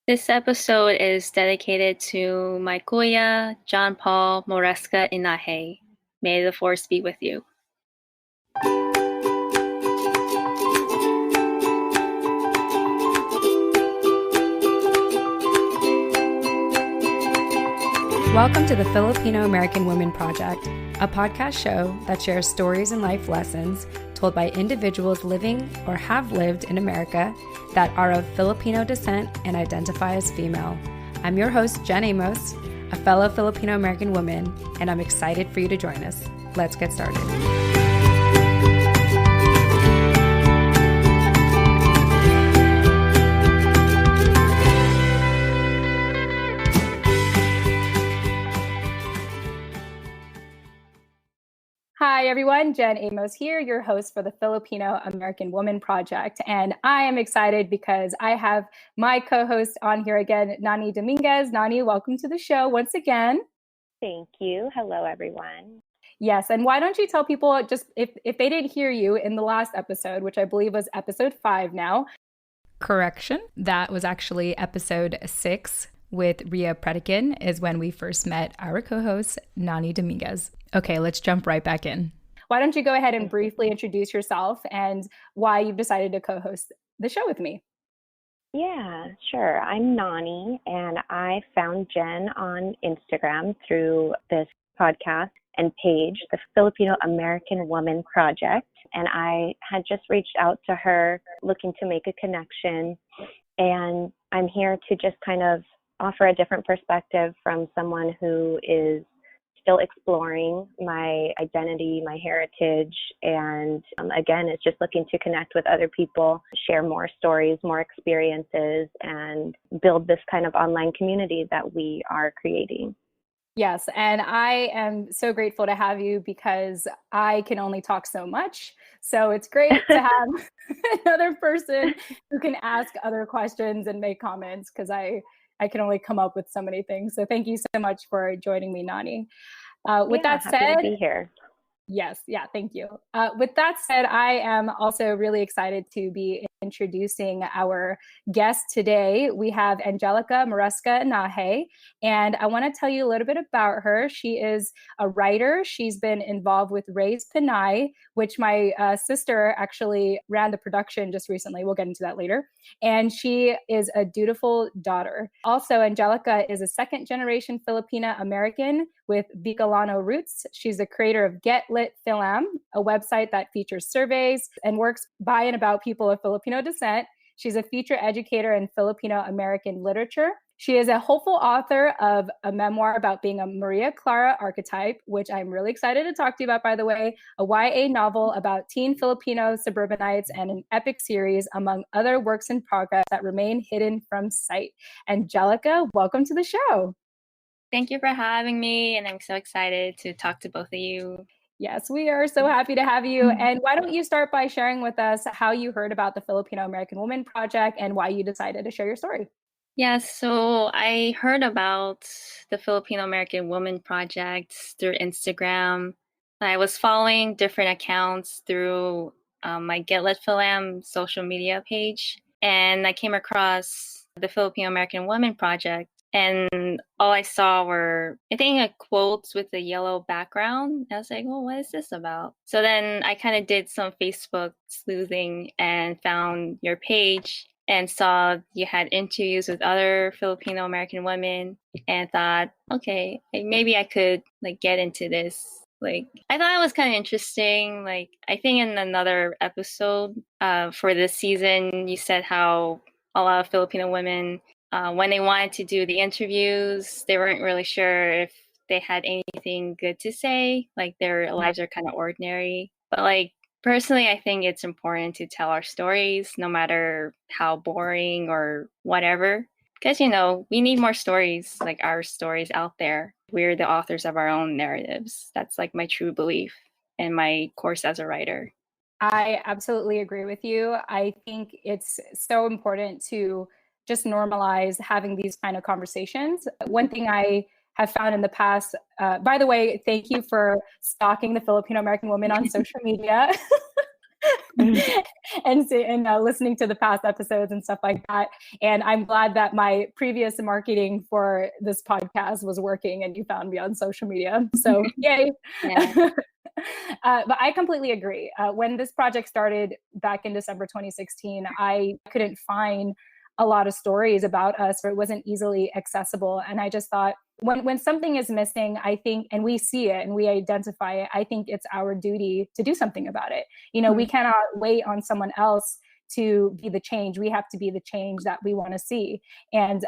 This episode is dedicated to my kuya, John Paul Moresca Enaje. May the force be with you. Welcome to the Filipino American Women Project, a podcast show that shares stories and life lessons told by individuals living or have lived in America that are of Filipino descent and identify as female. I'm your host, Jen Amos, a fellow Filipino American woman, and I'm excited for you to join us. Let's get started. Hi, everyone. Jen Amos here, your host for the Filipino American Woman Project. And I am excited because I have my co-host on here again, Nani Dominguez. Nani, welcome to the show once again. Thank you. Hello, everyone. Yes. And why don't you tell people, just if they didn't hear you in the last episode, which I believe was episode 5 now. Correction. That was actually episode 6 with Ria Predikin is when we first met our co-host, Nani Dominguez. Okay, let's jump right back in. Why don't you go ahead and briefly introduce yourself and why you've decided to co-host the show with me? Yeah, sure. I'm Nani, and I found Jen on Instagram through this podcast and page, the Filipino American Woman Project. And I had just reached out to her looking to make a connection. And I'm here to just kind of offer a different perspective from someone who is still exploring my identity, my heritage, and again, it's just looking to connect with other people, share more stories, more experiences, and build this kind of online community that we are creating. Yes, and I am so grateful to have you because I can only talk so much. So it's great to have another person who can ask other questions and make comments because I can only come up with so many things. So thank you so much for joining me, Nani. With that said, happy to be here. Yes. Yeah. Thank you. With that said, I am also really excited to be introducing our guest today. We have Anjelica Moresca Enaje, and I want to tell you a little bit about her. She is a writer. She's been involved with Raise Pinay, which my sister actually ran the production just recently. We'll get into that later. And she is a dutiful daughter. Also, Anjelica is a second-generation Filipina American with Bicolano roots. She's the creator of Get Lit Film, a website that features surveys and works by and about people of Filipino descent. She's a feature educator in Filipino American literature. She is a hopeful author of a memoir about being a Maria Clara archetype, which I'm really excited to talk to you about, by the way, a YA novel about teen Filipino suburbanites, and an epic series, among other works in progress that remain hidden from sight. Anjelica, welcome to the show. Thank you for having me, and I'm so excited to talk to both of you. Yes, we are so happy to have you. And why don't you start by sharing with us how you heard about the Filipino American Woman Project and why you decided to share your story? Yes, so I heard about the Filipino American Woman Project through Instagram. I was following different accounts through my Get Lit Film social media page, and I came across the Filipino American Woman Project. And all I saw were, I think, quotes with a yellow background. I was like, well, what is this about? So then I kind of did some Facebook sleuthing and found your page and saw you had interviews with other Filipino American women and thought, okay, maybe I could get into this. I thought it was kind of interesting. I think in another episode for this season, you said how a lot of Filipino women, when they wanted to do the interviews, they weren't really sure if they had anything good to say. Their lives are kind of ordinary. But personally, I think it's important to tell our stories, no matter how boring or whatever. Because, we need more stories like our stories out there. We're the authors of our own narratives. That's my true belief in my course as a writer. I absolutely agree with you. I think it's so important to just normalize having these kind of conversations. One thing I have found in the past, by the way, thank you for stalking the Filipino American Woman on social media. and listening to the past episodes and stuff like that. And I'm glad that my previous marketing for this podcast was working and you found me on social media. So yay. Yeah. But I completely agree. When this project started back in December 2016, I couldn't find a lot of stories about us, or it wasn't easily accessible. And I just thought, when something is missing, I think, and we see it and we identify it, I think it's our duty to do something about it. We cannot wait on someone else to be the change. We have to be the change that we want to see. And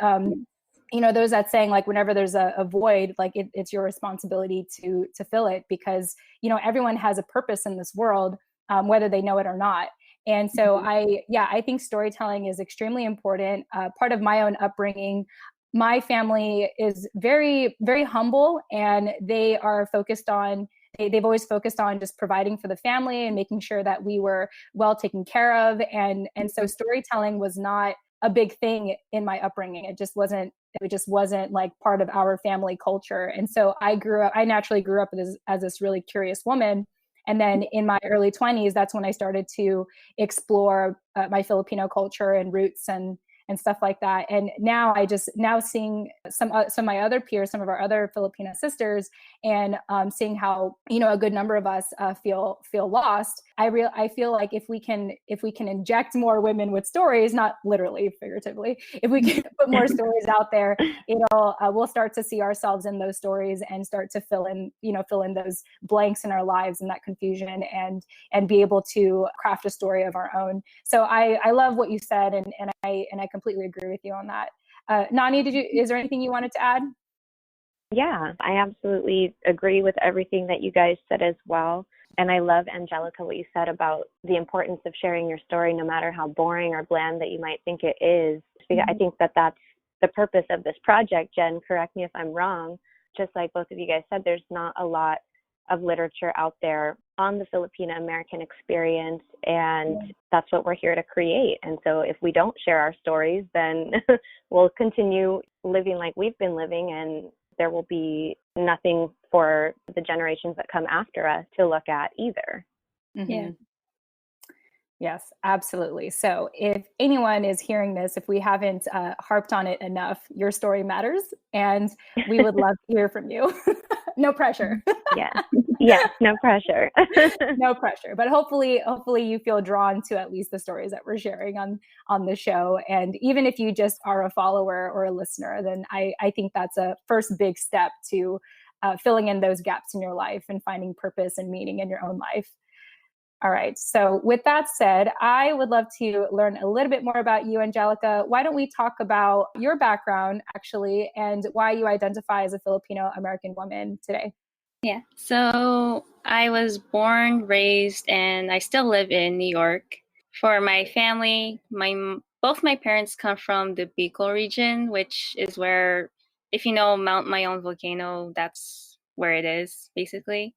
there's that saying, like, whenever there's a void, like it's your responsibility to fill it, because everyone has a purpose in this world, whether they know it or not. And so I think storytelling is extremely important. Part of my own upbringing, my family is very, very humble, and they are focused on, they've always focused on just providing for the family and making sure that we were well taken care of. And so storytelling was not a big thing in my upbringing. It just wasn't like part of our family culture. And so I naturally grew up as this really curious woman. And then in my early 20s, that's when I started to explore my Filipino culture and roots and stuff like that. And now seeing some of my other peers, some of our other Filipino sisters, and seeing how a good number of us feel lost. I feel like if we can inject more women with stories, not literally, figuratively, if we can put more stories out there, we'll start to see ourselves in those stories and start to fill in those blanks in our lives and that confusion, and be able to craft a story of our own. So I love what you said, and I completely agree with you on that. Nani, is there anything you wanted to add? Yeah, I absolutely agree with everything that you guys said as well. And I love, Anjelica, what you said about the importance of sharing your story, no matter how boring or bland that you might think it is. I think that that's the purpose of this project. Jen, correct me if I'm wrong. Just like both of you guys said, there's not a lot of literature out there on the Filipino American experience, and that's what we're here to create. And so if we don't share our stories, then we'll continue living like we've been living, and there will be nothing for the generations that come after us to look at either. Yeah. Yes, absolutely. So if anyone is hearing this, if we haven't harped on it enough, your story matters, and we would love to hear from you. No pressure. Yes, no pressure. No pressure. But hopefully you feel drawn to at least the stories that we're sharing on the show. And even if you just are a follower or a listener, then I think that's a first big step to filling in those gaps in your life and finding purpose and meaning in your own life. All right. So with that said, I would love to learn a little bit more about you, Anjelica. Why don't we talk about your background, actually, and why you identify as a Filipino American woman today? Yeah. So I was born, raised, and I still live in New York. For my family, both my parents come from the Bicol region, which is where, if you know Mount Mayon volcano, that's where it is, basically.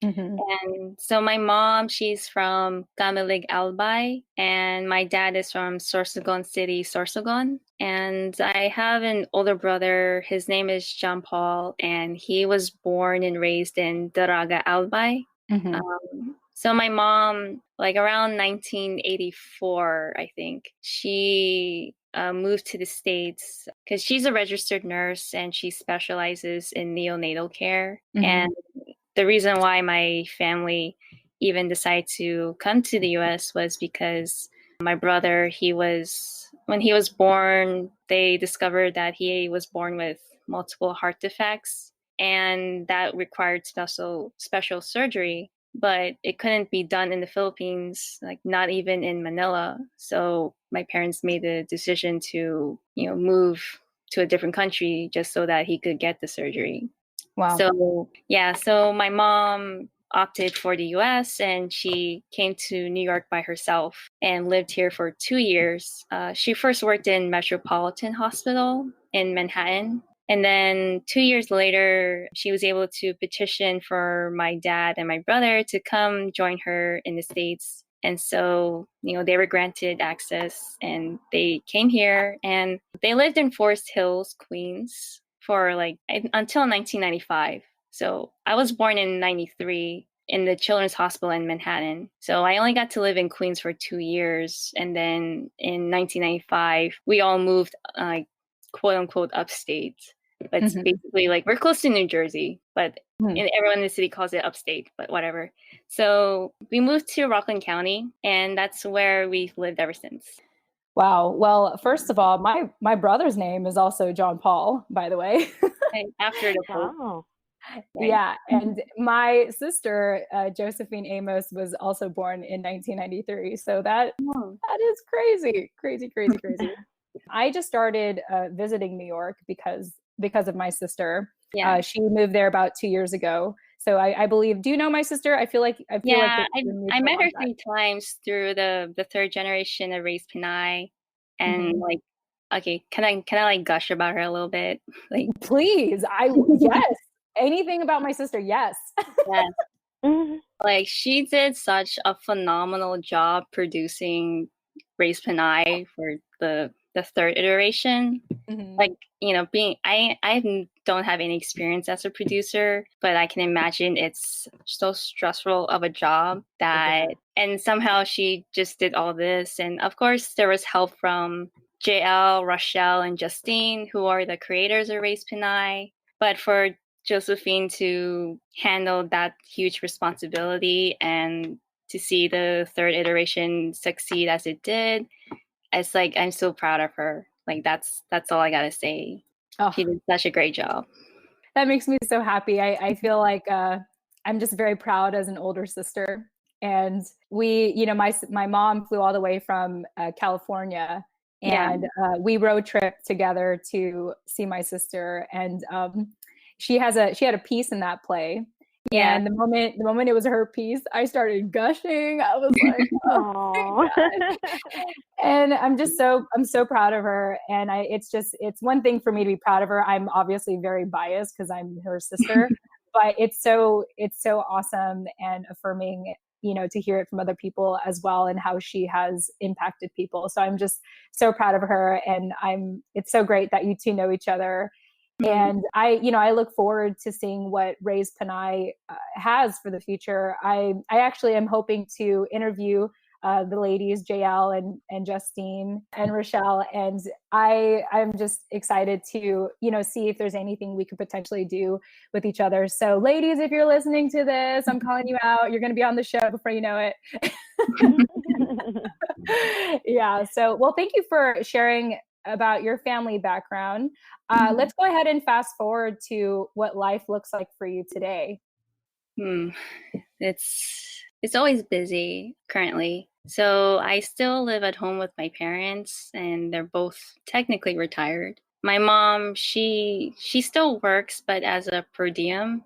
And so my mom, she's from Camilig, Albay, and my dad is from Sorsogon City, Sorsogon. And I have an older brother. His name is John Paul, and he was born and raised in Daraga, Albay. So my mom, like around 1984, I think, she moved to the States because she's a registered nurse and she specializes in neonatal care. And the reason why my family even decided to come to the US was because my brother, when he was born, they discovered that he was born with multiple heart defects, and that required special surgery, but it couldn't be done in the Philippines, like not even in Manila. So my parents made the decision to, move to a different country just so that he could get the surgery. Wow. So my mom opted for the US, and she came to New York by herself and lived here for 2 years. She first worked in Metropolitan Hospital in Manhattan. And then 2 years later, she was able to petition for my dad and my brother to come join her in the States. And so, they were granted access and they came here and they lived in Forest Hills, Queens, for until 1995. So I was born in 93, in the Children's Hospital in Manhattan. So I only got to live in Queens for 2 years. And then in 1995, we all moved, quote unquote, upstate. But it's basically like we're close to New Jersey, but everyone in the city calls it upstate, but whatever. So we moved to Rockland County, and that's where we've lived ever since. Wow. Well, first of all, my brother's name is also John Paul, by the way. After the Pope. Oh. Right. Yeah. And my sister, Josephine Amos, was also born in 1993. So that is crazy, crazy, crazy, crazy. I just started visiting New York because of my sister. Yeah. She moved there about 2 years ago. So I believe, do you know my sister? I feel like I met her 3 times through the third generation of raised Pinay. And like, okay, can I like gush about her a little bit? Like, please. Yes. Anything about my sister, yes. Yes. Like, she did such a phenomenal job producing Raised Pinay for the third iteration. Like, you know, I don't have any experience as a producer, but I can imagine it's so stressful of a job that, and somehow she just did all this. And of course, there was help from JL, Rochelle, and Justine, who are the creators of Raised Pinay. But for Josephine to handle that huge responsibility and to see the third iteration succeed as it did, it's like, I'm so proud of her. Like, that's all I gotta say. She did such a great job. That makes me so happy. I feel like I'm just very proud as an older sister. And we, you know, my mom flew all the way from California, and we road tripped together to see my sister. And she had a piece in that play. Yeah. And the moment it was her piece, I started gushing. I was like, oh. And I'm so proud of her. And it's one thing for me to be proud of her. I'm obviously very biased because I'm her sister, but it's so awesome and affirming, you know, to hear it from other people as well, and how she has impacted people. So I'm just so proud of her. And it's so great that you two know each other. And I look forward to seeing what Raised Pinay has for the future. I actually am hoping to interview the ladies, JL and Justine and Rochelle. And I'm just excited to, you know, see if there's anything we could potentially do with each other. So ladies, if you're listening to this, I'm calling you out. You're going to be on the show before you know it. Yeah. So, well, thank you for sharing about your family background. Let's go ahead and fast forward to what life looks like for you today. It's always busy currently. So I still live at home with my parents, and they're both technically retired. My mom, she still works, but as a per diem.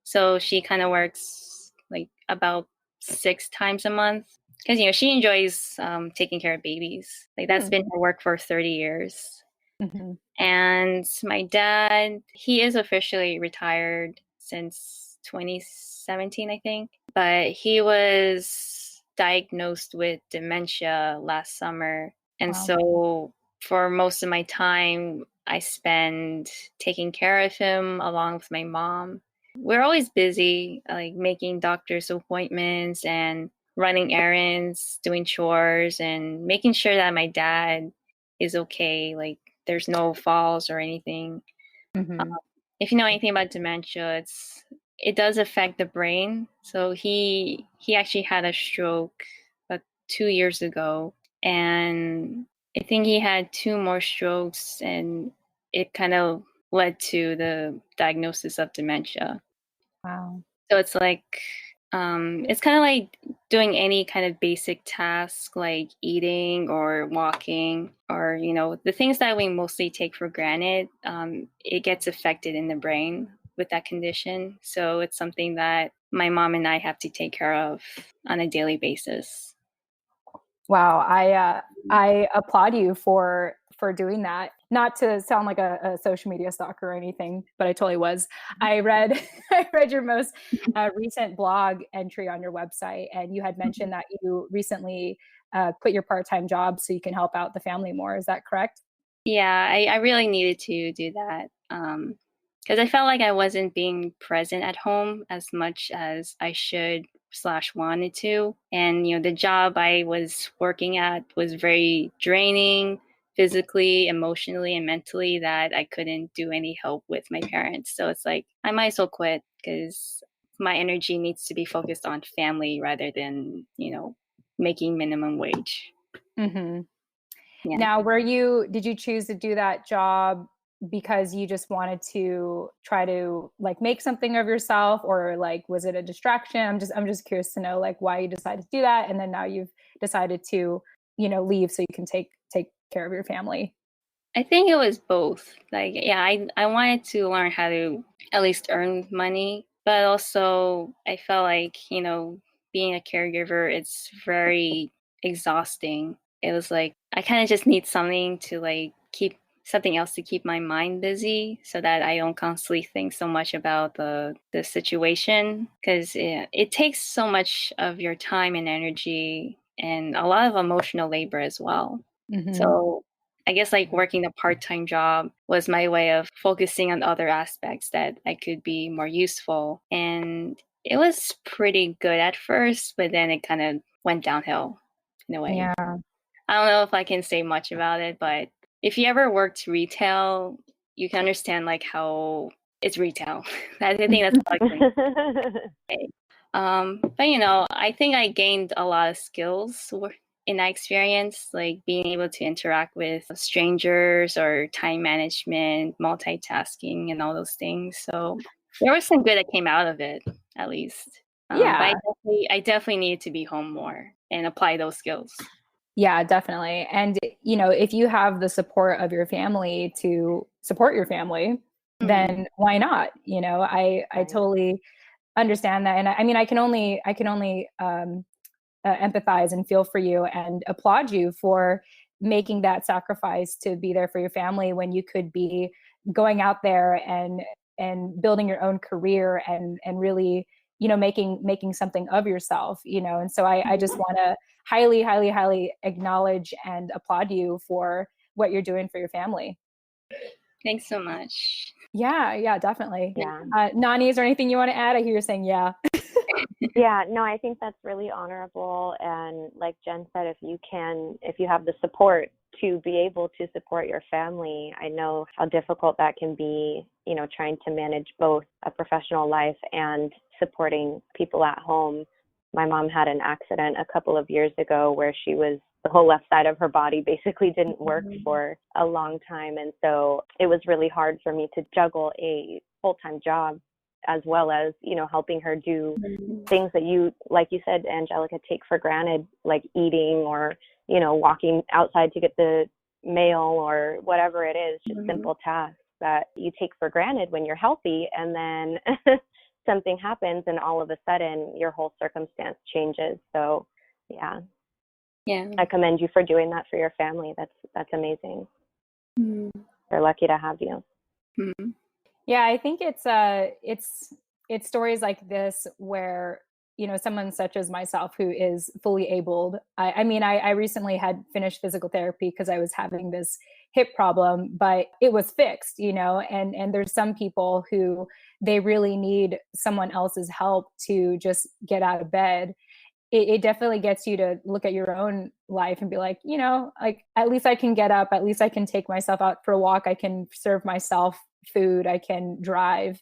So she kind of works like about 6 times a month. Because, you know, she enjoys taking care of babies. Like, that's been her work for 30 years. And my dad, he is officially retired since 2017, I think. But he was diagnosed with dementia last summer. And so for most of my time, I spend taking care of him along with my mom. We're always busy, like making doctor's appointments and running errands, doing chores, and making sure that my dad is okay. Like, there's no falls or anything. If you know anything about dementia, it does affect the brain. So he actually had a stroke about 2 years ago, and I think he had 2 more strokes, and it kind of led to the diagnosis of dementia. Wow. So it's like, it's kind of like doing any kind of basic task, like eating or walking, or, you know, the things that we mostly take for granted. It gets affected in the brain with that condition. So it's something that my mom and I have to take care of on a daily basis. Wow. I applaud you for doing that. Not to sound like a social media stalker or anything, but I totally was. I read your most recent blog entry on your website, and you had mentioned that you recently quit your part-time job so you can help out the family more. Is that correct? Yeah, I really needed to do that. because I felt like I wasn't being present at home as much as I should slash wanted to. And, the job I was working at was very draining physically, emotionally, and mentally, that I couldn't do any help with my parents. So it's like, I might as well quit because my energy needs to be focused on family rather than, making minimum wage. Mm-hmm. Yeah. Now, did you choose to do that job because you just wanted to try to like make something of yourself, or like was it a distraction? I'm just curious to know like why you decided to do that, and then now you've decided to, leave so you can take care of your family. I think it was both. Like, yeah, I wanted to learn how to at least earn money, but also I felt like, being a caregiver, it's very exhausting. It was like, I kind of just need something to like keep something else to keep my mind busy so that I don't constantly think so much about the situation, because it takes so much of your time and energy and a lot of emotional labor as well. Mm-hmm. So I guess like working a part-time job was my way of focusing on other aspects that I could be more useful. And it was pretty good at first, but then it kind of went downhill in a way. Yeah. I don't know if I can say much about it, but if you ever worked retail, you can understand like how it's retail. I think that's all I can say. But I think I gained a lot of skills in that experience, like being able to interact with strangers or time management, multitasking, and all those things. So there was some good that came out of it, at least. Yeah. But I definitely need to be home more and apply those skills. Yeah, definitely. And, if you have the support of your family to support your family, then why not? I totally understand that. And I mean, I can only empathize and feel for you and applaud you for making that sacrifice to be there for your family when you could be going out there and building your own career and really making something of yourself. And so I just want to highly, highly, highly acknowledge and applaud you for what you're doing for your family. Thanks so much. Yeah, definitely. Yeah. Nani, is there anything you want to add? I hear you saying yeah. Yeah, no, I think that's really honorable. And like Jen said, if you have the support to be able to support your family, I know how difficult that can be, trying to manage both a professional life and supporting people at home. My mom had an accident a couple of years ago where the whole left side of her body basically didn't work for a long time. And so it was really hard for me to juggle a full-time job as well as, helping her do things that you, like you said, Anjelica, take for granted, like eating or, walking outside to get the mail or whatever it is, just simple tasks that you take for granted when you're healthy. And then something happens and all of a sudden your whole circumstance changes. So yeah, I commend you for doing that for your family. That's amazing. They're lucky to have you. Yeah, I think it's stories like this where someone such as myself who is fully abled. I mean, I recently had finished physical therapy because I was having this hip problem, but it was fixed, and there's some people who they really need someone else's help to just get out of bed. It definitely gets you to look at your own life and be like, like at least I can get up, at least I can take myself out for a walk, I can serve myself food, I can drive,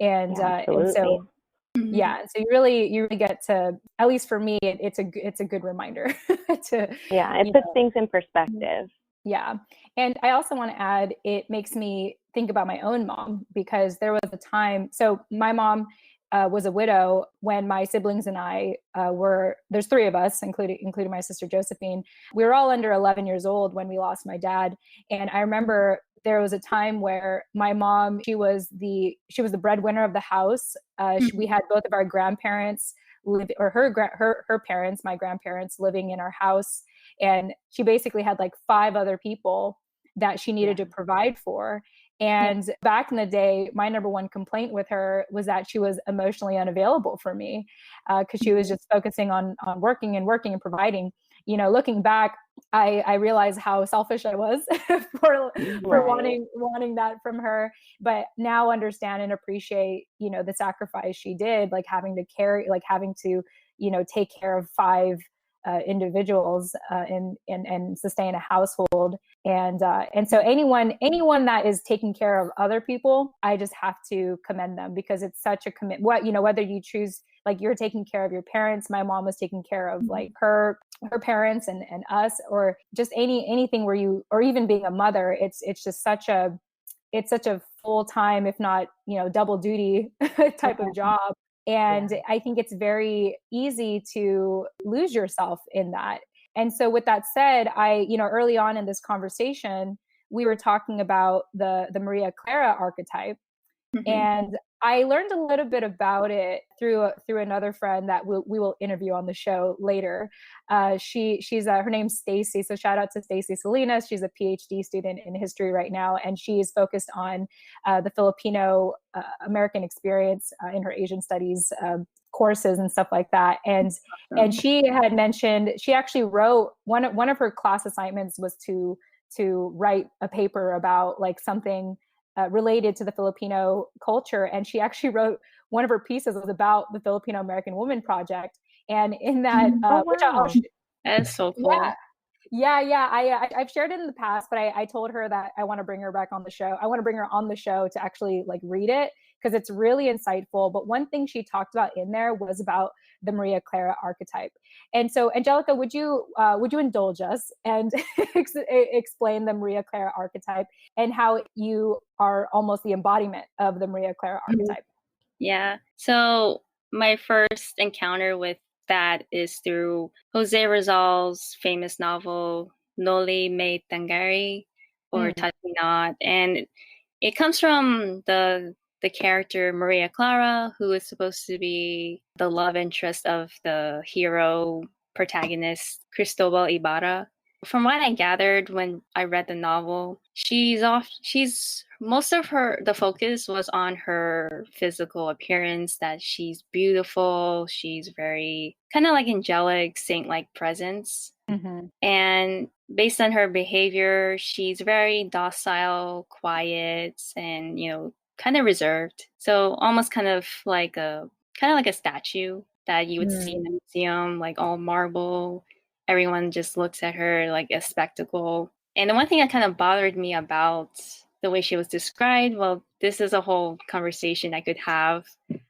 and so yeah, so you really get to, at least for me, it's a good reminder to it puts things in perspective. Yeah. And I also want to add, it makes me think about my own mom, because there was a time, so my mom was a widow when my siblings and I there's three of us, including my sister Josephine. We were all under 11 years old when we lost my dad. And I remember there was a time where my mom, she was the breadwinner of the house. We had both of our grandparents her parents, my grandparents, living in our house. And she basically had like 5 other people that she needed to provide for. And back in the day, my number one complaint with her was that she was emotionally unavailable for me, because she was just focusing on working and providing. looking back, I realized how selfish I was for Right. wanting that from her. But now understand and appreciate, the sacrifice she did, like having to take care of five individuals and sustain a household. And so anyone that is taking care of other people, I just have to commend them, because it's such a commit. Whether you choose, like, you're taking care of your parents, my mom was taking care of like her parents and us, or just anything where you, or even being a mother, it's just such a full time, if not, double duty type of job. And I think it's very easy to lose yourself in that. And so with that said, early on in this conversation, we were talking about the Maria Clara archetype. Mm-hmm. And I learned a little bit about it through another friend that we will interview on the show later. She's her name's Stacy, so shout out to Stacy Salinas. She's a PhD student in history right now, and she is focused on the Filipino American experience in her Asian studies courses and stuff like that. And she had mentioned, she actually wrote one of her class assignments was to write a paper about like something related to the Filipino culture. And she actually wrote, one of her pieces was about the Filipino American Woman Project. And in that, Oh, which wow. That is so yeah, cool. yeah. I've shared it in the past, but I told her that I want to bring her back on the show. I want to bring her on the show to actually like read it, because it's really insightful. But one thing she talked about in there was about the Maria Clara archetype. And so, Anjelica, would you indulge us and explain the Maria Clara archetype and how you are almost the embodiment of the Maria Clara archetype? Yeah. So my first encounter with that is through Jose Rizal's famous novel Noli Me Tángere, or Mm. Touch Me Not, and it comes from the character Maria Clara, who is supposed to be the love interest of the hero protagonist Cristobal Ibarra. From what I gathered when I read the novel, she's most of her the focus was on her physical appearance, that she's beautiful, she's very kind of like angelic, saint-like presence. Mm-hmm. And based on her behavior, she's very docile, quiet, and kind of reserved. So almost kind of like a statue that you would see in a museum, like all marble. Everyone just looks at her like a spectacle. And the one thing that kind of bothered me about the way she was described, well, this is a whole conversation I could have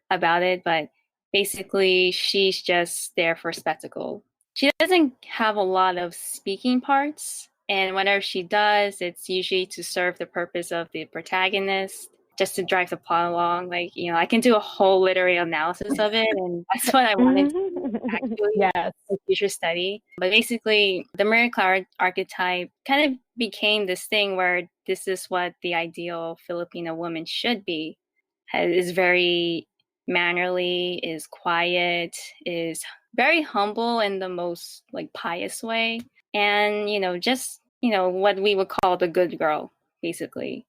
about it, but basically she's just there for spectacle. She doesn't have a lot of speaking parts, and whenever she does, it's usually to serve the purpose of the protagonist, just to drive the plot along. Like, I can do a whole literary analysis of it, and that's what I wanted to do, actually, Yes. for future study. But basically, the Maria Clara archetype kind of became this thing where this is what the ideal Filipino woman should be. Is very mannerly, is quiet, is very humble in the most like pious way, and just what we would call the good girl, basically.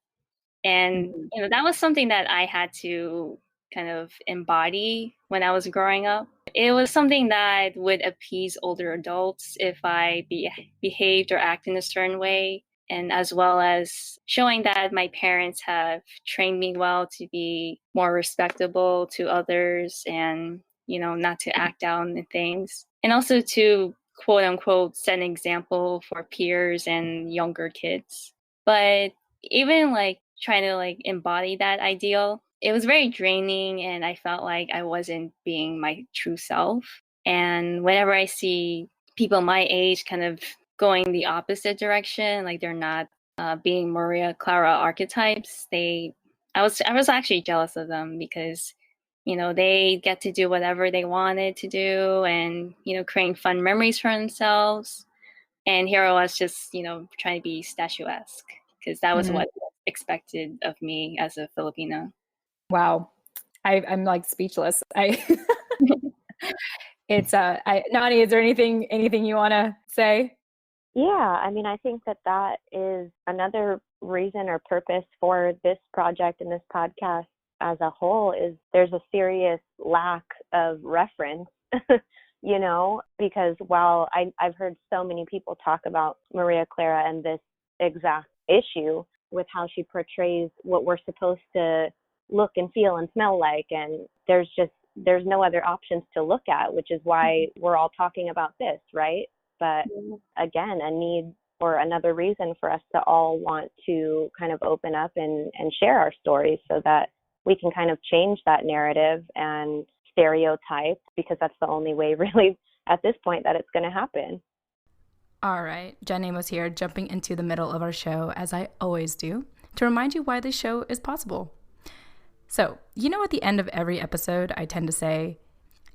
And Mhm. that was something that I had to kind of embody when I was growing up. It was something that would appease older adults if I behaved or acted in a certain way, and as well as showing that my parents have trained me well to be more respectable to others, and not to act out in things, and also to quote unquote set an example for peers and younger kids. But even like trying to like embody that ideal, it was very draining, and I felt like I wasn't being my true self. And whenever I see people my age kind of going the opposite direction, like they're not being Maria Clara archetypes, I was actually jealous of them, because they get to do whatever they wanted to do, and creating fun memories for themselves. And here I was just trying to be statuesque, because that was Mhm. what was expected of me as a Filipino. Wow. I'm like speechless. Nani, is there anything you want to say? Yeah, I mean, I think that is another reason or purpose for this project and this podcast as a whole, is there's a serious lack of reference you know, because while I've heard so many people talk about Maria Clara and this exact issue with how she portrays what we're supposed to look and feel and smell like, and there's no other options to look at, which is why we're all talking about this, right? But again, a need or another reason for us to all want to kind of open up and share our stories so that we can kind of change that narrative and stereotype, because that's the only way really at this point that it's going to happen. All right, Jen Amos here, jumping into the middle of our show, as I always do, to remind you why this show is possible. So, you know, at the end of every episode, I tend to say,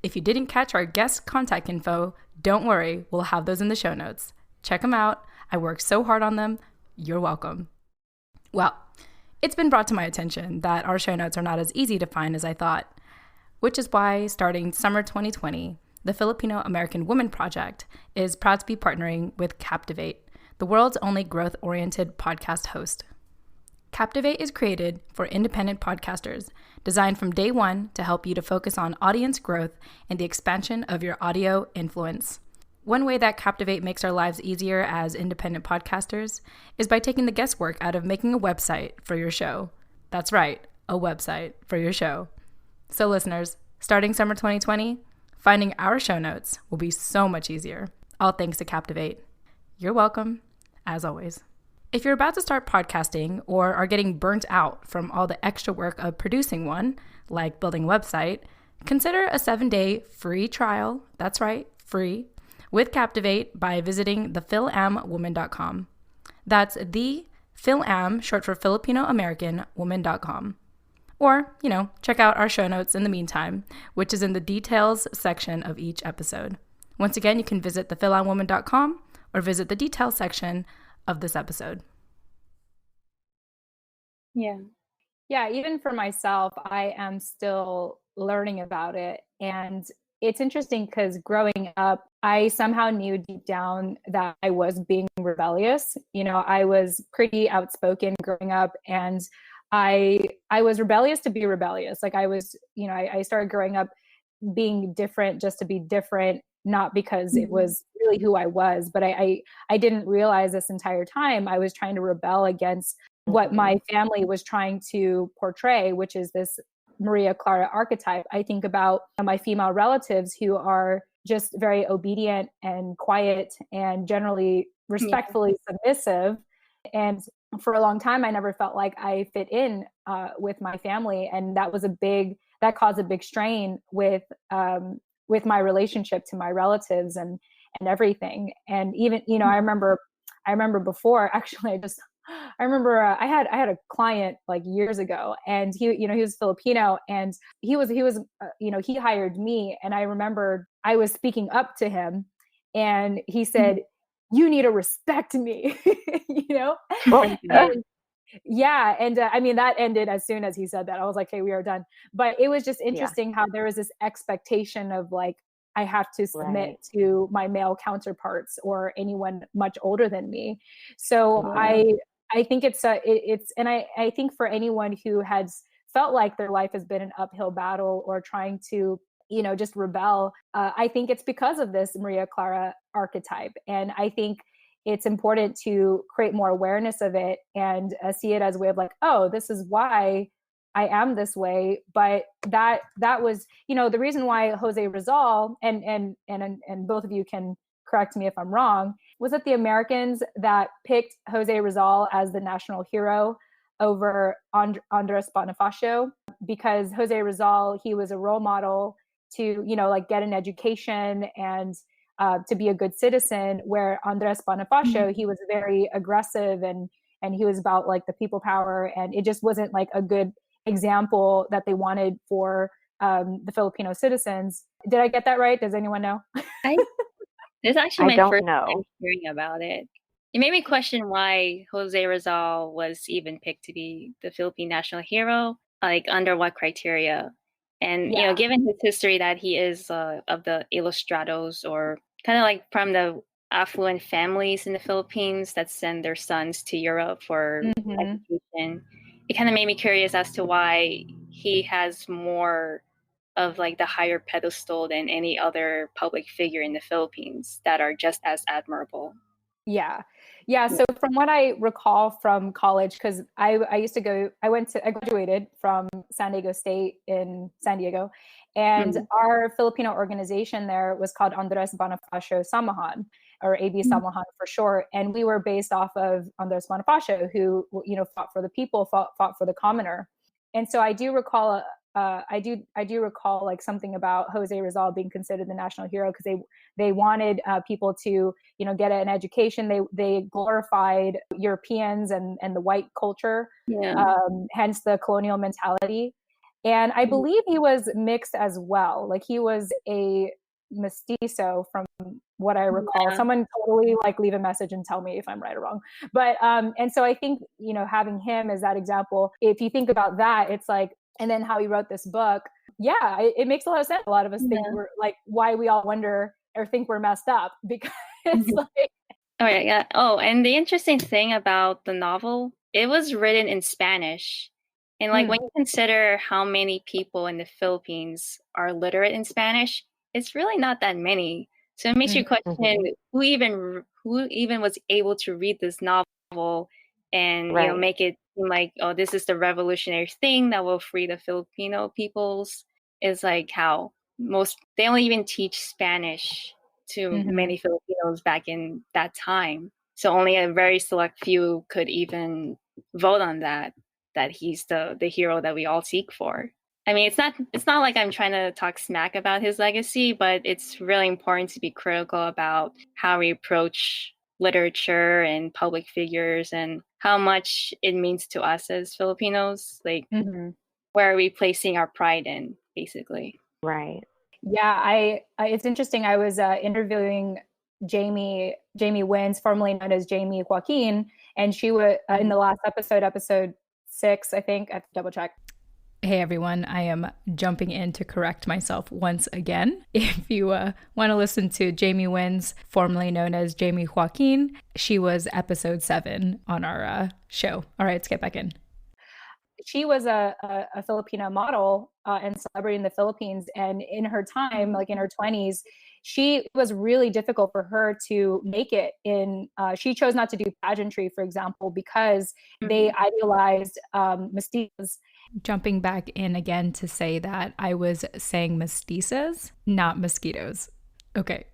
if you didn't catch our guest contact info, don't worry, we'll have those in the show notes. Check them out. I worked so hard on them. You're welcome. Well, it's been brought to my attention that our show notes are not as easy to find as I thought, which is why, starting summer 2020, the Filipino American Women Project is proud to be partnering with Captivate, the world's only growth-oriented podcast host. Captivate is created for independent podcasters, designed from day one to help you to focus on audience growth and the expansion of your audio influence. One way that Captivate makes our lives easier as independent podcasters is by taking the guesswork out of making a website for your show. That's right, a website for your show. So listeners, starting summer 2020, finding our show notes will be so much easier, all thanks to Captivate. You're welcome, as always. If you're about to start podcasting or are getting burnt out from all the extra work of producing one, like building a website, consider a 7-day free trial, that's right, free, with Captivate by visiting thefilamwoman.com. That's the Filam, short for Filipino American Woman.com. Or, check out our show notes in the meantime, which is in the details section of each episode. Once again, you can visit thefilamwoman.com or visit the details section of this episode. Yeah, even for myself, I am still learning about it. And it's interesting because growing up, I somehow knew deep down that I was being rebellious. I was pretty outspoken growing up, and I was rebellious to be rebellious. Like I was, I started growing up being different just to be different, not because it was really who I was, but I didn't realize this entire time I was trying to rebel against what my family was trying to portray, which is this Maria Clara archetype. I think about my female relatives who are just very obedient and quiet and generally respectfully submissive. And for a long time, I never felt like I fit in with my family. And that caused a big strain with my relationship to my relatives and everything. And even, I remember before, actually, I remember I had a client like years ago, and he was Filipino, and he he hired me. And I remember I was speaking up to him, and he said, "You need to respect me," And, yeah. And I mean, that ended as soon as he said that. I was like, "Hey, we are done." But it was just interesting how there was this expectation of like, I have to submit to my male counterparts or anyone much older than me. So I think it's and I think for anyone who has felt like their life has been an uphill battle or trying to, just rebel, I think it's because of this Maria Clara archetype. And I think it's important to create more awareness of it and see it as a way of like, oh, this is why I am this way. But that was, the reason why Jose Rizal and both of you can correct me if I'm wrong, was it the Americans that picked Jose Rizal as the national hero over Andres Bonifacio? Because Jose Rizal, he was a role model to, get an education and to be a good citizen, where Andres Bonifacio, he was very aggressive and he was about like the people power, and it just wasn't like a good example that they wanted for the Filipino citizens. Did I get that right? Does anyone know? This is actually my first time hearing about it. It made me question why Jose Rizal was even picked to be the Philippine national hero, like under what criteria. And, given his history that he is of the ilustrados, or kind of like from the affluent families in the Philippines that send their sons to Europe for education, it kind of made me curious as to why he has more of like the higher pedestal than any other public figure in the Philippines that are just as admirable. Yeah. Yeah. So from what I recall from college, because I graduated from San Diego State in San Diego, and our Filipino organization there was called Andres Bonifacio Samahan, or AB Samahan for short. And we were based off of Andres Bonifacio, who, fought for the people, fought for the commoner. And so I do recall I do recall like something about Jose Rizal being considered the national hero because they wanted people to get an education. They glorified Europeans and the white culture, hence the colonial mentality. And I believe he was mixed as well. Like he was a mestizo from what I recall. Someone totally like leave a message and tell me if I'm right or wrong. But and so I think having him as that example, if you think about that, it's like, and then how he wrote this book, it makes a lot of sense. A lot of us think we're like, why we all wonder or think we're messed up because it's like. Oh yeah. Oh, and the interesting thing about the novel, it was written in Spanish. And like when you consider how many people in the Philippines are literate in Spanish, it's really not that many. So it makes you question who even was able to read this novel and make it seem like, oh, this is the revolutionary thing that will free the Filipino peoples. Is like how they don't even teach Spanish to many Filipinos back in that time. So only a very select few could even vote on that he's the hero that we all seek for. I mean, it's not like I'm trying to talk smack about his legacy, but it's really important to be critical about how we approach literature and public figures and how much it means to us as Filipinos. Like, where are we placing our pride in, basically? Right. Yeah, it's interesting. I was interviewing Jamie Wins, formerly known as Jamie Joaquin, and she was in the last episode 6, I think. I have to double check. Hey everyone, I am jumping in to correct myself once again. If you want to listen to Jamie Wins, formerly known as Jamie Joaquin, she was episode 7 on our show. All right, let's get back in. She was a Filipino model and celebrity in the Philippines. And in her time, like in her 20s, it was really difficult for her to make it in. She chose not to do pageantry, for example, because they idealized mestizos. Jumping back in again to say that I was saying mestizas, not mosquitoes. Okay.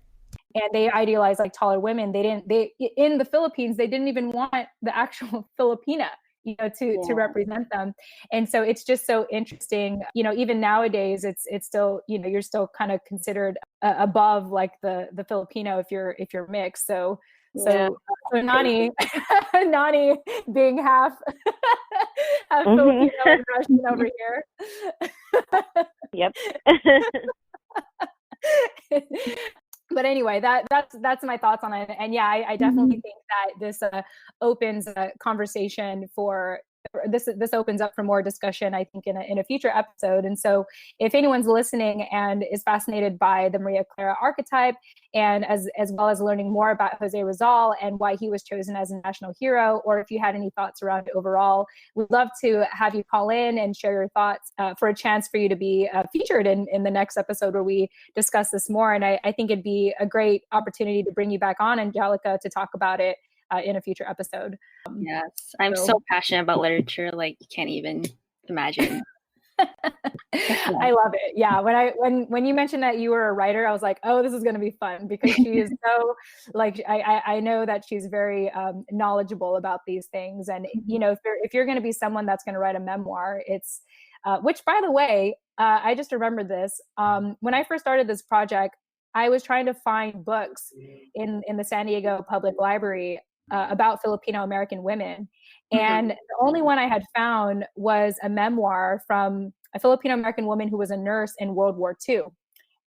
And they idealized like taller women. They in the Philippines, they didn't even want the actual Filipina, to represent them. And so it's just so interesting, even nowadays it's still, you're still kind of considered above like the Filipino if you're mixed. So Nani Nani being half Filipino and Russian over here. Yep. But anyway, that's my thoughts on it. And yeah, I definitely think that this opens a conversation for this opens up for more discussion, I think, in a future episode. And so if anyone's listening and is fascinated by the Maria Clara archetype, and as well as learning more about Jose Rizal and why he was chosen as a national hero, or if you had any thoughts around it overall, we'd love to have you call in and share your thoughts for a chance for you to be featured in the next episode where we discuss this more. And I think it'd be a great opportunity to bring you back on, Anjelica, to talk about it in a future episode. Yes, I'm so passionate about literature, like you can't even imagine. I love it. Yeah, when you mentioned that you were a writer, I was like, oh, this is going to be fun because she is so like I know that she's very knowledgeable about these things, and if you're going to be someone that's going to write a memoir, it's which, by the way, I just remembered this when I first started this project. I was trying to find books in the San Diego Public Library about Filipino American women. And the only one I had found was a memoir from a Filipino American woman who was a nurse in World War II.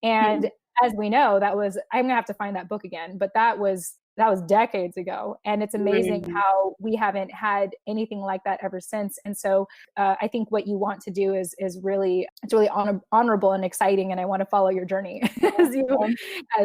And as we know, I'm gonna have to find that book again, but that was decades ago. And it's amazing how we haven't had anything like that ever since. And so I think what you want to do is really, it's really honorable and exciting. And I want to follow your journey as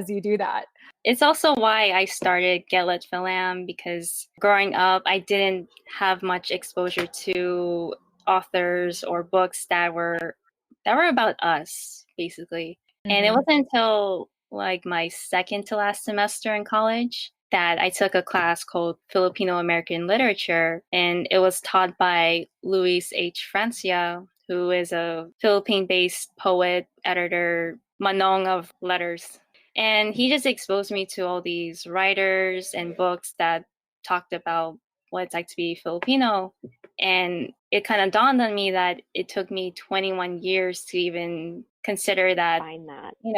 you do that. It's also why I started Get Lit Philam, because growing up, I didn't have much exposure to authors or books that were about us, basically. And it wasn't until like my second to last semester in college that I took a class called Filipino American Literature, and it was taught by Luis H. Francia, who is a Philippine-based poet, editor, manong of letters. And he just exposed me to all these writers and books that talked about what it's like to be Filipino. And it kind of dawned on me that it took me 21 years to even consider that,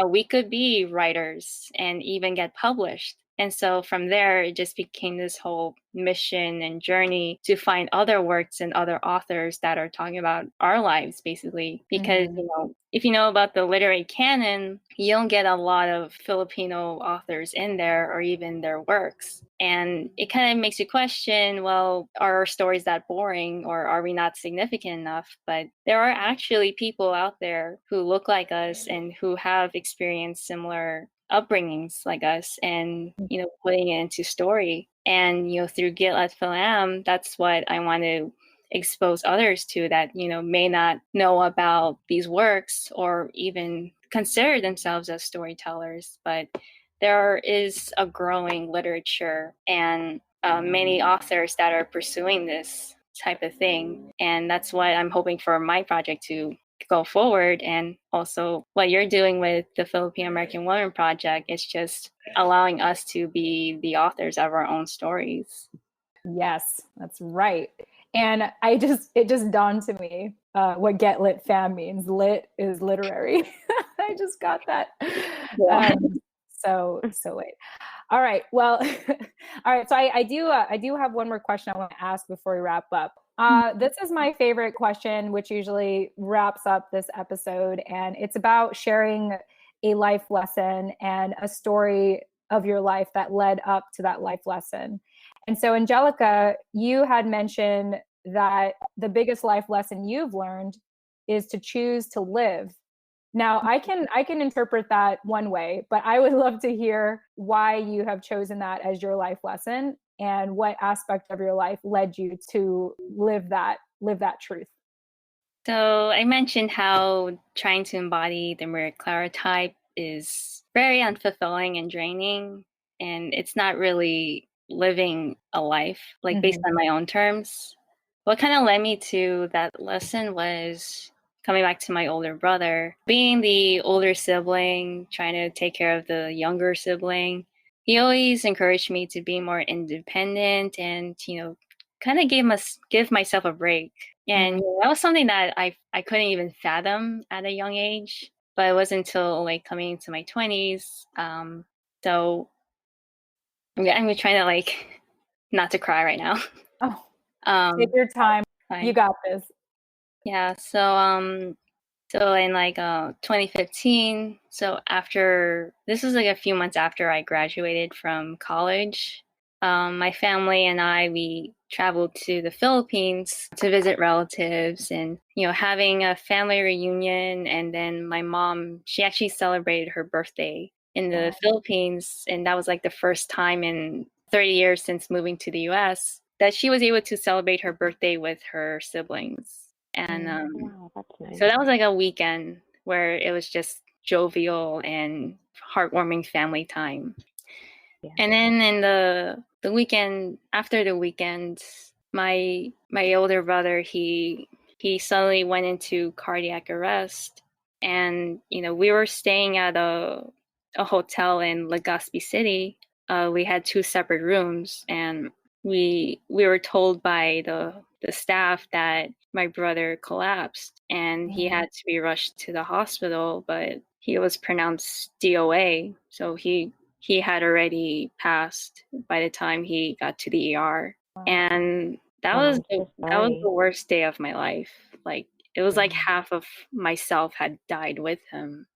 we could be writers and even get published. And so from there, it just became this whole mission and journey to find other works and other authors that are talking about our lives, basically. Because, if you know about the literary canon, you don't get a lot of Filipino authors in there or even their works. And it kind of makes you question, well, are our stories that boring, or are we not significant enough? But there are actually people out there who look like us and who have experienced similar upbringings like us, and putting it into story. And through Git Let Film, that's what I want to expose others to, that may not know about these works or even consider themselves as storytellers. But there is a growing literature and many authors that are pursuing this type of thing, and that's what I'm hoping for my project to go forward. And also what you're doing with the Filipino American Women Project is just allowing us to be the authors of our own stories. Yes, that's right. And it just dawned to me what Get Lit Fam means. Lit is literary. I just got that. Yeah. So wait. All right. Well, all right. So I do have one more question I want to ask before we wrap up. This is my favorite question, which usually wraps up this episode, and it's about sharing a life lesson and a story of your life that led up to that life lesson. And so, Anjelica, you had mentioned that the biggest life lesson you've learned is to choose to live. Now, I can interpret that one way, but I would love to hear why you have chosen that as your life lesson, and what aspect of your life led you to live that truth. So I mentioned how trying to embody the Maria Clara type is very unfulfilling and draining, and it's not really living a life based on my own terms. What kind of led me to that lesson was coming back to my older brother. Being the older sibling, trying to take care of the younger sibling, he always encouraged me to be more independent and, kind of give myself a break. And that was something that I couldn't even fathom at a young age. But it wasn't until coming into my 20s. So yeah, I'm trying to not to cry right now. Oh, take your time. Fine. You got this. Yeah. So in 2015, so this was a few months after I graduated from college, my family and we traveled to the Philippines to visit relatives, and having a family reunion. And then my mom, she actually celebrated her birthday in the Philippines, and that was the first time in 30 years since moving to the US that she was able to celebrate her birthday with her siblings. And wow, that's nice. So that was a weekend where it was just jovial and heartwarming family time. Yeah. And then in the weekend, after the weekend, my older brother, he suddenly went into cardiac arrest. And we were staying at a hotel in Legazpi City. We had 2 separate rooms, and we were told by the staff that my brother collapsed and he had to be rushed to the hospital, but he was pronounced DOA, so he had already passed by the time he got to the ER. And that was the worst day of my life. It was half of myself had died with him.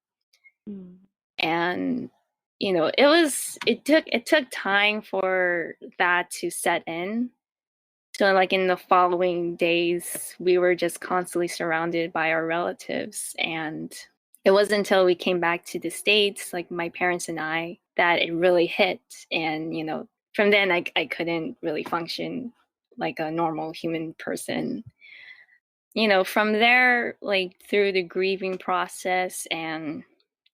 And it took time for that to set in. So in the following days, we were just constantly surrounded by our relatives. And it wasn't until we came back to the States, my parents and I, that it really hit. And, from then I couldn't really function like a normal human person. from there, like through the grieving process and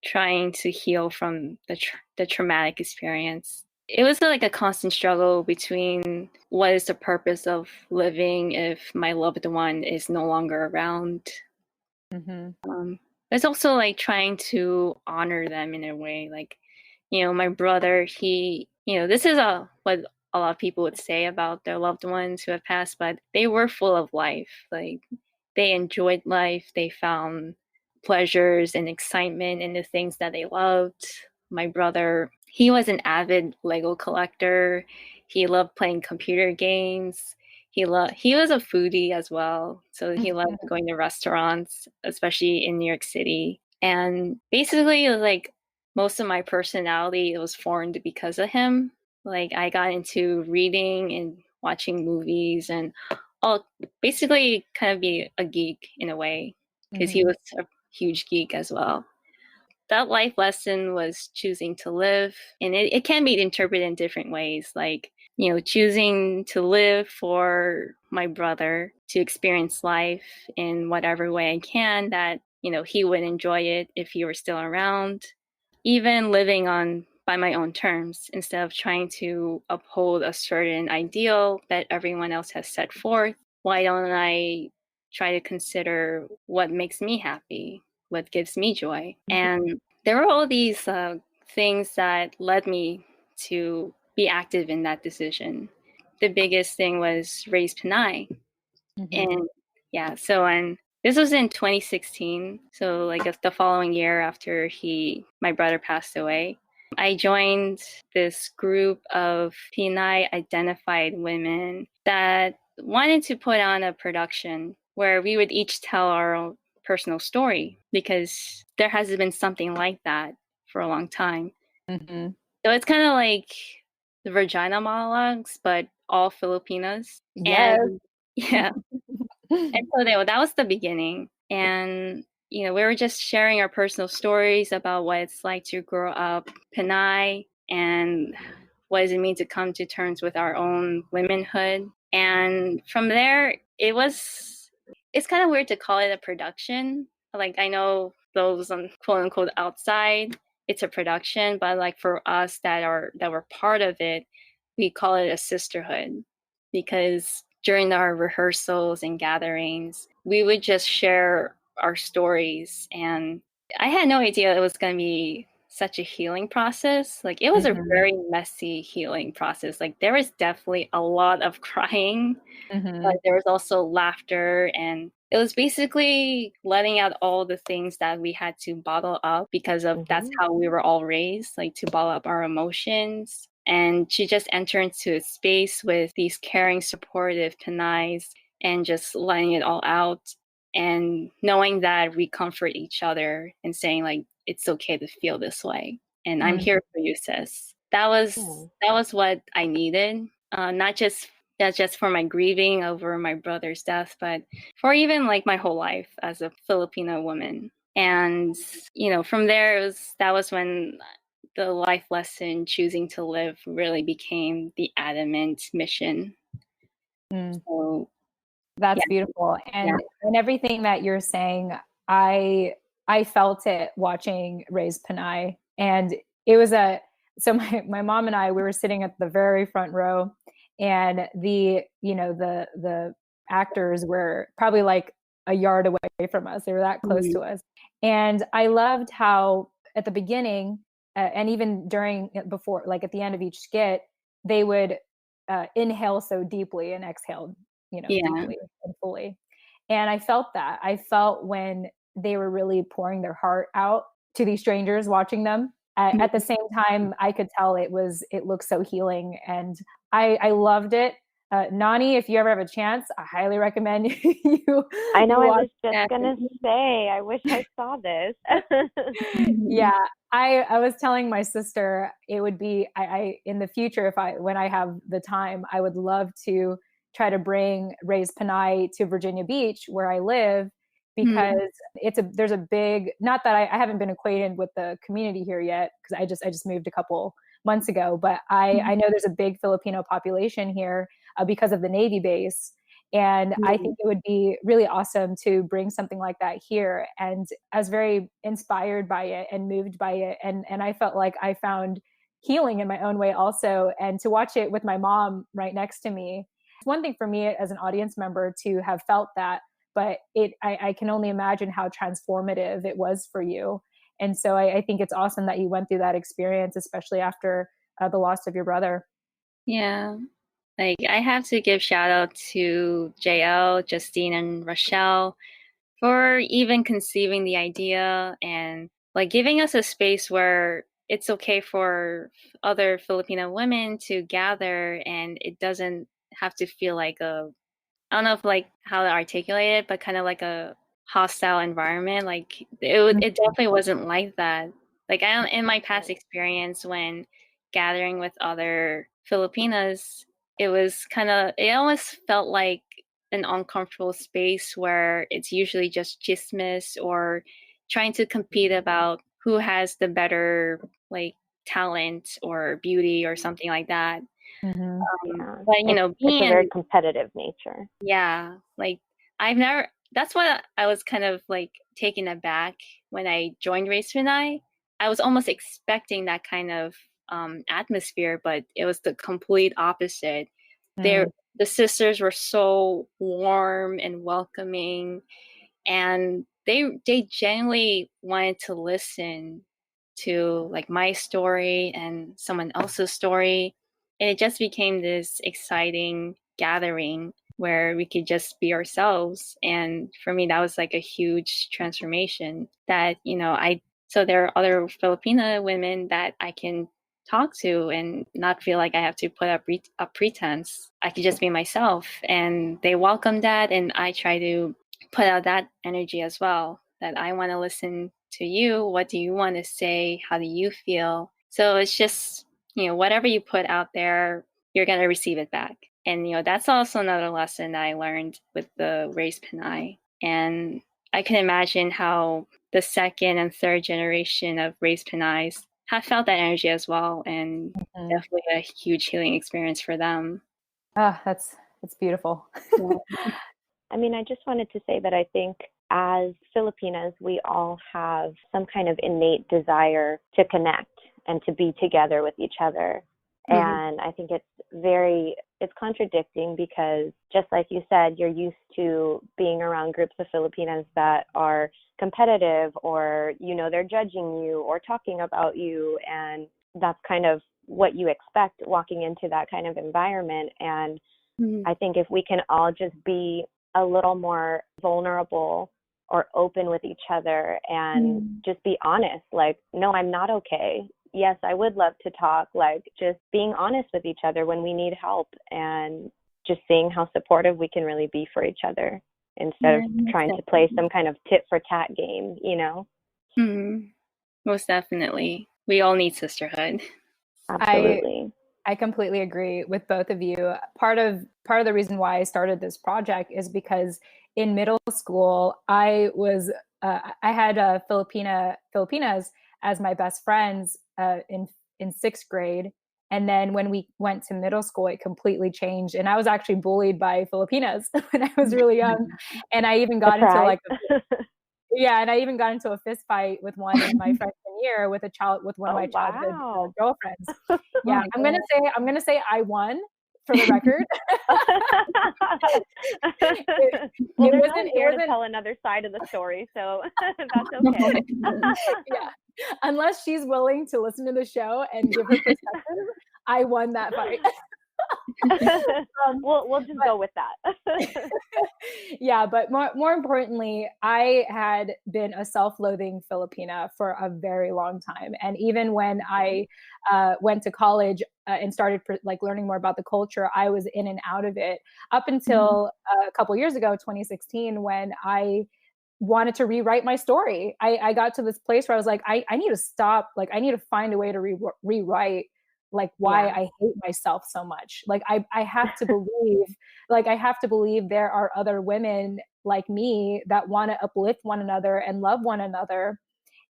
trying to heal from the traumatic experience, it was like a constant struggle between what is the purpose of living if my loved one is no longer around. Mm-hmm. It's also like trying to honor them in a way. Like, my brother, this is what a lot of people would say about their loved ones who have passed, but they were full of life. Like, they enjoyed life. They found pleasures and excitement in the things that they loved. My brother, he was an avid Lego collector. He loved playing computer games. He was a foodie as well. So he loved going to restaurants, especially in New York City. And basically, like, most of my personality, it was formed because of him. Like, I got into reading and watching movies and all, basically kind of be a geek in a way, because he was a huge geek as well. That life lesson was choosing to live, and it can be interpreted in different ways. Like, choosing to live for my brother to experience life in whatever way I can, that, he would enjoy it if he were still around. Even living on by my own terms instead of trying to uphold a certain ideal that everyone else has set forth. Why don't I try to consider what makes me happy, what gives me joy? And there were all these things that led me to be active in that decision. The biggest thing was raise Pinay. And yeah, and this was in 2016. So like the following year after my brother passed away, I joined this group of Pinay identified women that wanted to put on a production where we would each tell our own personal story, because there hasn't been something like that for a long time. Mm-hmm. So it's kind of like the vagina monologues, but all Filipinas. Yes. And yeah. And so that was the beginning. And, we were just sharing our personal stories about what it's like to grow up Pinay and what does it mean to come to terms with our own womanhood. And from there, it's kind of weird to call it a production. Like, I know those on quote unquote outside, it's a production, but like for us that were part of it, we call it a sisterhood, because during our rehearsals and gatherings, we would just share our stories. And I had no idea it was going to be such a healing process. Like, it was a very messy healing process. Like, there was definitely a lot of crying, but there was also laughter. And it was basically letting out all the things that we had to bottle up, because of that's how we were all raised, like to bottle up our emotions. And she just entered into a space with these caring, supportive Pinays and just letting it all out, and knowing that we comfort each other and saying, like, it's okay to feel this way. And I'm here for you, sis. That was what I needed. Not just for my grieving over my brother's death, but for even like my whole life as a Filipino woman. And, from there, that was when the life lesson, choosing to live, really became the adamant mission. So That's yeah. beautiful. And everything that you're saying, I felt it watching Raise Panay. And it was so my mom and I, we were sitting at the very front row, and the actors were probably like a yard away from us. They were that close to us. And I loved how at the beginning, and even before, like at the end of each skit, they would inhale so deeply and exhale deeply and fully. And I felt that. I felt when they were really pouring their heart out to these strangers watching them. At the same time, I could tell it looked so healing, and I loved it. Nani, if you ever have a chance, I highly recommend you. I know, I was just gonna say, I wish I saw this. Yeah, I was telling my sister it would be I in the future, when I have the time, I would love to try to bring Raise Panay to Virginia Beach, where I live, because there's a big, not that I haven't been acquainted with the community here yet, because I just moved a couple months ago, but I know there's a big Filipino population here because of the Navy base. And I think it would be really awesome to bring something like that here. And I was very inspired by it and moved by it. And I felt like I found healing in my own way also. And to watch it with my mom right next to me, it's one thing for me as an audience member to have felt that, but I can only imagine how transformative it was for you. And so I think it's awesome that you went through that experience, especially after the loss of your brother. Yeah. Like, I have to give shout out to JL, Justine, and Rochelle for even conceiving the idea and like giving us a space where it's okay for other Filipino women to gather and it doesn't have to feel like I don't know if like how to articulate it, but kind of like a hostile environment. Like it definitely wasn't like that. Like I don't, in my past experience when gathering with other Filipinas, it almost felt like an uncomfortable space where it's usually just chismes or trying to compete about who has the better like talent or beauty or something like that. Mm-hmm. Yeah, But it's a very competitive nature. yeah, like I've never, that's what I was kind of like taken aback when I joined Race Pinay. I was almost expecting that kind of atmosphere, but it was the complete opposite. They're, the sisters were so warm and welcoming, and they genuinely wanted to listen to like my story and someone else's story, and it just became this exciting gathering where we could just be ourselves. And for me that was like a huge transformation that I so there are other Filipina women that I can talk to and not feel like I have to put up a pretense. I could just be myself, and they welcome that, and I try to put out that energy as well, that I want to listen to you. What do you want to say? How do you feel? So it's just, whatever you put out there, you're going to receive it back. And, that's also another lesson that I learned with the Race Pinay. And I can imagine how the second and third generation of Race Pinays have felt that energy as well. And definitely a huge healing experience for them. Ah, that's beautiful. Yeah. I mean, I just wanted to say that I think as Filipinas, we all have some kind of innate desire to connect and to be together with each other. And I think it's contradicting because just like you said, you're used to being around groups of Filipinas that are competitive or, they're judging you or talking about you. And that's kind of what you expect walking into that kind of environment. And I think if we can all just be a little more vulnerable or open with each other and just be honest, like, no, I'm not okay. Yes, I would love to talk, like just being honest with each other when we need help and just seeing how supportive we can really be for each other instead of trying to play some kind of tit for tat game, Most definitely. We all need sisterhood. Absolutely. I completely agree with both of you. Part of the reason why I started this project is because in middle school, I had Filipinas as my best friends in sixth grade. And then when we went to middle school, it completely changed. And I was actually bullied by Filipinas when I was really young. And I even got into like and I even got into a fist fight with one in my freshman year with one of my childhood girlfriends. Yeah, I'm gonna say I won for the record. We're not here to tell another side of the story, so that's okay. Yeah, unless she's willing to listen to the show and give her perspective, I won that fight. We'll just go with that. Yeah, but more importantly, I had been a self-loathing Filipina for a very long time, and even when I went to college and started learning more about the culture, I was in and out of it up until a couple years ago, 2016, when I wanted to rewrite my story. I got to this place where I was like, I need to stop. Like, I need to find a way to rewrite like why I hate myself so much. Like I have to believe, there are other women like me that want to uplift one another and love one another.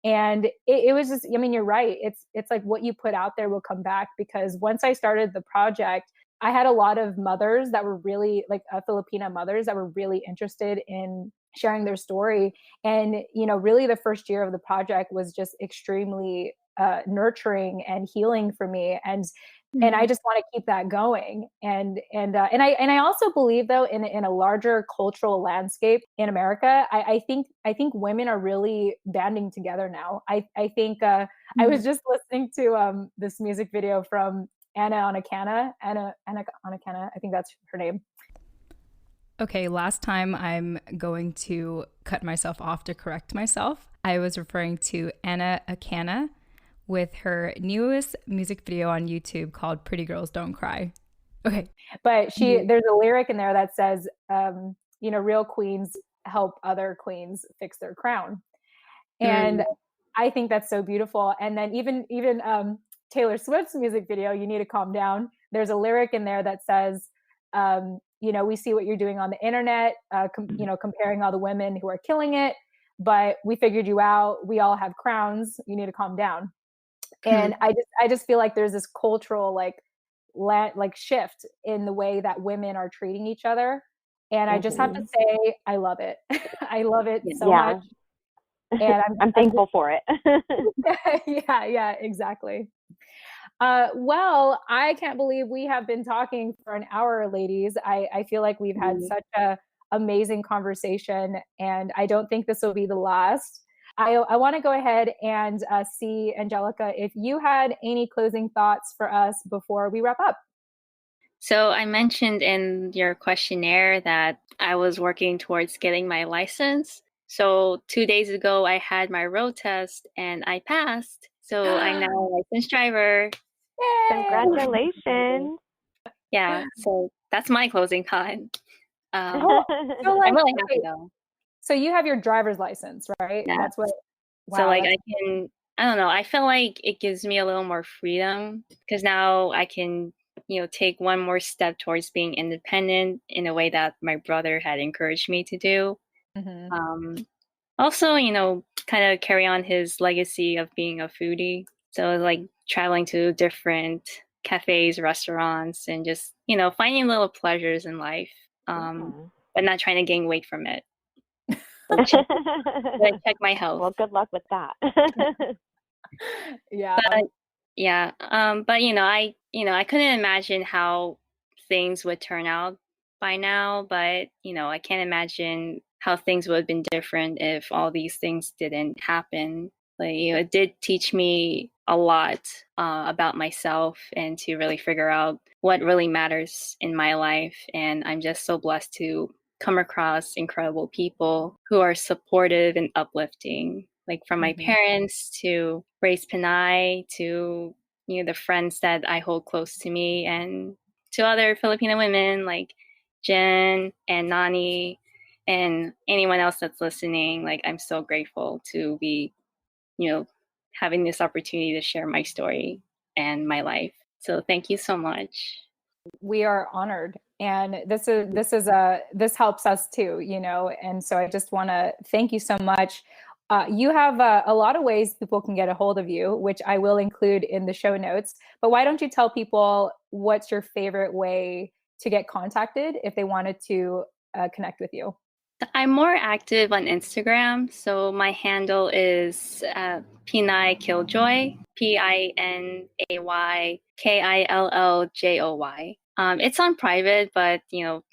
And it was just, I mean, you're right. It's like what you put out there will come back, because once I started the project, I had a lot of mothers that were really like Filipina mothers that were really interested in sharing their story. And, really the first year of the project was just extremely nurturing and healing for me. And I just want to keep that going. And I also believe, though, in a larger cultural landscape in America, I think women are really banding together now. I think I was just listening to this music video from Anna Onakana, I think that's her name. Okay, last time I'm going to cut myself off to correct myself. I was referring to Anna Akana with her newest music video on YouTube called Pretty Girls Don't Cry. Okay. But there's a lyric in there that says, real queens help other queens fix their crown. And I think that's so beautiful. And then even Taylor Swift's music video, You Need to Calm Down, there's a lyric in there that says, we see what you're doing on the internet, comparing all the women who are killing it, but we figured you out. We all have crowns. You need to calm down. And I just feel like there's this cultural like shift in the way that women are treating each other. And I just have to say, I love it. I love it so much. And I'm thankful for it. Yeah, exactly. Well, I can't believe we have been talking for an hour, ladies. I feel like we've had such a amazing conversation, and I don't think this will be the last. I want to go ahead and see, Anjelica, if you had any closing thoughts for us before we wrap up. So I mentioned in your questionnaire that I was working towards getting my license. So 2 days ago, I had my road test and I passed. So I'm now a licensed driver. Yay! Congratulations. Yeah, so that's my closing thought. I'm like, really happy though. So you have your driver's license, right? Yeah. That's what. Wow, so like I don't know, I feel like it gives me a little more freedom because now I can, take one more step towards being independent in a way that my brother had encouraged me to do. Also, kind of carry on his legacy of being a foodie. So like traveling to different cafes, restaurants, and just, finding little pleasures in life, but not trying to gain weight from it. Check my health. Well, good luck with that. Yeah. But I couldn't imagine how things would turn out by now, but I can't imagine how things would have been different if all these things didn't happen. Like, it did teach me a lot about myself and to really figure out what really matters in my life. And I'm just so blessed to come across incredible people who are supportive and uplifting, like from my parents to raise Pinay to, the friends that I hold close to me, and to other Filipino women like Jen and Nani and anyone else that's listening. Like, I'm so grateful to be, having this opportunity to share my story and my life. So thank you so much. We are honored, and this helps us too, and so I just want to thank you so much. You have a lot of ways people can get a hold of you, which I will include in the show notes, but why don't you tell people what's your favorite way to get contacted if they wanted to connect with you? I'm more active on Instagram, so my handle is Pinay Killjoy, PINAY KILLJOY. It's on private, but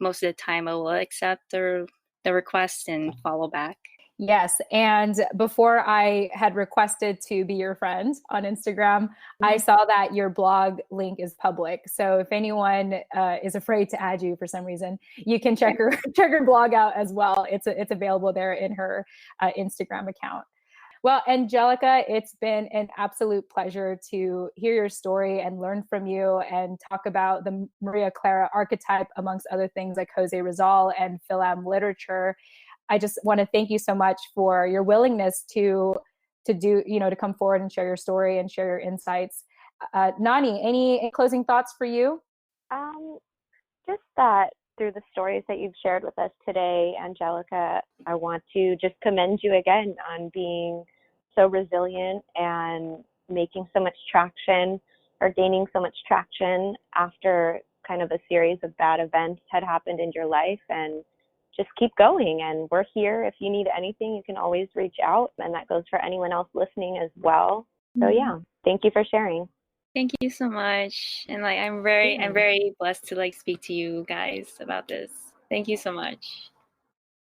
most of the time I will accept the request and follow back. Yes. And before I had requested to be your friend on Instagram, I saw that your blog link is public. So if anyone is afraid to add you for some reason, you can check her blog out as well. It's available there in her Instagram account. Well, Anjelica, it's been an absolute pleasure to hear your story and learn from you and talk about the Maria Clara archetype, amongst other things like Jose Rizal and Philam literature. I just want to thank you so much for your willingness to do, to come forward and share your story and share your insights. Nani, any closing thoughts for you? Just that through the stories that you've shared with us today, Anjelica, I want to just commend you again on being so resilient and making so much traction, or gaining so much traction after kind of a series of bad events had happened in your life, and just keep going. And we're here. If you need anything, you can always reach out, and that goes for anyone else listening as well. So yeah, thank you for sharing. Thank you so much. And like I'm very blessed to like speak to you guys about this. Thank you so much.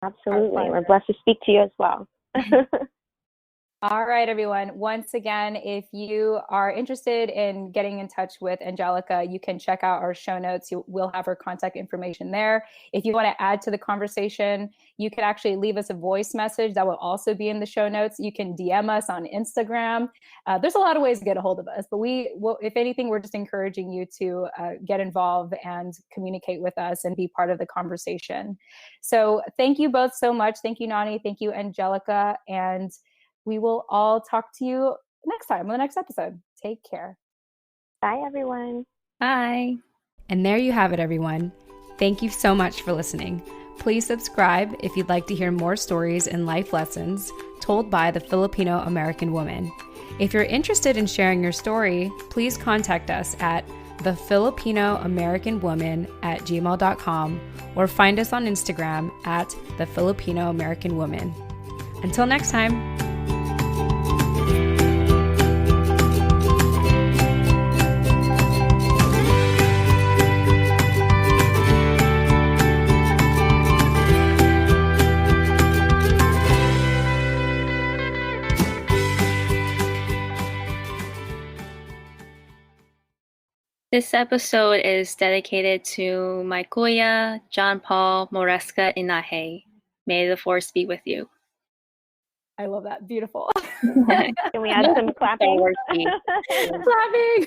Absolutely. We're blessed to speak to you as well. All right, everyone. Once again, if you are interested in getting in touch with Anjelica, you can check out our show notes. We'll have her contact information there. If you want to add to the conversation, you can actually leave us a voice message that will also be in the show notes. You can DM us on Instagram. There's a lot of ways to get a hold of us, but if anything, we're just encouraging you to get involved and communicate with us and be part of the conversation. So thank you both so much. Thank you, Nani. Thank you, Anjelica. And we will all talk to you next time on the next episode. Take care. Bye, everyone. Bye. And there you have it, everyone. Thank you so much for listening. Please subscribe if you'd like to hear more stories and life lessons told by the Filipino American woman. If you're interested in sharing your story, please contact us at thefilipinoamericanwoman@gmail.com or find us on Instagram at thefilipinoamericanwoman. Until next time. This episode is dedicated to my kuya, John Paul Moresca Enaje. May the force be with you. I love that. Beautiful. Can we add some clapping? Clapping.